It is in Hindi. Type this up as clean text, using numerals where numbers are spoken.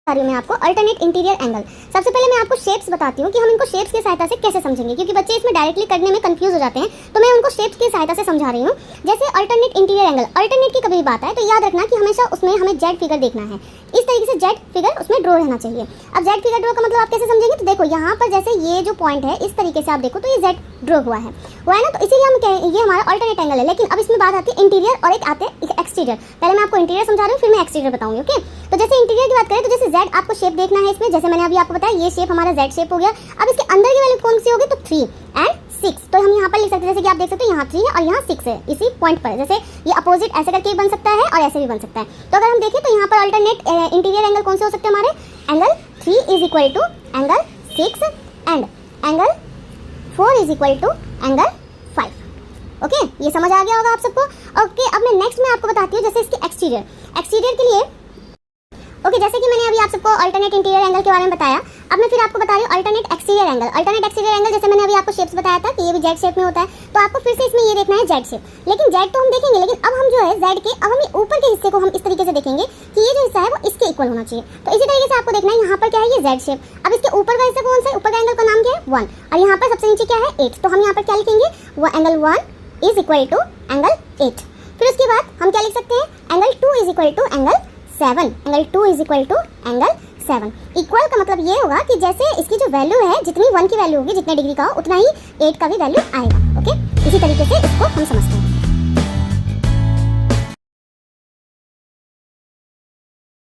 रही हूँ मैं आपको अल्टरनेट इंटीरियर एंगल। सबसे पहले मैं आपको शेप्स बताती हूँ कि हम इनको शेप्स की सहायता से कैसे समझेंगे, क्योंकि बच्चे इसमें डायरेक्टली करने में कंफ्यूज हो जाते हैं। तो मैं उनको शेप्स की सहायता से समझा रही हूँ। जैसे अल्टरनेट इंटीरियर एंगल, अल्टरनेट की कभी भी बात आए तो याद रखना कि हमेशा उसमें हमें जेड फिगर देखना है। इस तरीके से जेड फिगर उसमें ड्रॉ रहना चाहिए। अब जेड फिगर ड्रॉ का मतलब आप कैसे समझेंगे, तो देखो यहाँ पर जैसे ये जो पॉइंट है इस तरीके से आप देखो तो ये जेड ड्रॉ हुआ है ना, तो इसीलिए हम कहें ये हमारा अल्टरनेट एंगल है। लेकिन अब इसमें बात आती है इंटीरियर और एक आते हैं एक्सटीरियर। पहले मैं आपको इंटीरियर समझा रही हूँ, फिर मैं एक्सटीरियर बताऊंगी। ओके, तो जैसे इंटीरियर की बात करें तो जैसे जेड आपको शेप देखना है इसमें, जैसे मैंने अभी आपको बताया ये शेप हमारा जेड शेप हो गया। अब इसके अंदर की वैल्यू कौन सी होगी, तो 3 और 6। तो हम यहाँ पर लिख सकते हैं, जैसे कि आप देख सकते हो यहाँ 3 है और यहाँ 6 है इसी पॉइंट पर। जैसे ये अपोजिट ऐसे करके बन सकता है और ऐसे भी बन सकता है। तो अगर हम देखें तो यहाँ पर अल्टरनेट इंटीरियर एंगल कौन से हो सकते हैं हमारे, angle 3 is equal to angle 6 and angle 4 is equal to angle 5। Okay, ये समझ आ गया होगा आप सबको। ओके, अब मैं नेक्स्ट में आपको बताती हूँ जैसे इसके एक्सटीरियर के लिए। ओके, जैसे कि मैंने अभी आप सबको अल्टरनेट इंटीरियर एंगल के बारे में बताया, अब मैं फिर आपको बता रही हूँ alternate exterior angle. Alternate exterior angle जैसे मैंने अभी आपको शेप्स बताया था कि ये भी जेड शेप में होता है, तो आपको फिर से इसमें ये देखना है जेड शेप। लेकिन जेड तो हम देखेंगे, लेकिन अब हम जो है जेड के अब हम ऊपर के हिस्से को हम इस तरीके से देखेंगे कि ये जो हिस्सा है वो इसके इक्वल होना चाहिए। तो इसी तरीके से आपको देखना है यहाँ पर क्या है, ये जेड शेप। अब इसके ऊपर का हिस्सा कौन सा है, ऊपर का एंगल का नाम क्या है 1, और यहाँ पर सबसे नीचे क्या है 8। तो हम यहाँ पर क्या लिखेंगे, वो angle 1 is equal to angle 8। फिर उसके बाद हम क्या लिख सकते हैं, angle 2 is equal to angle 7। Angle 2 is equal to angle 7। Equal का मतलब ये होगा कि जैसे इसकी जो वैल्यू है, जितनी 1 की वैल्यू होगी, जितने डिग्री का हो, उतना ही 8 का भी वैल्यू आएगा। ओके, इसी तरीके से इसको हम समझते हैं।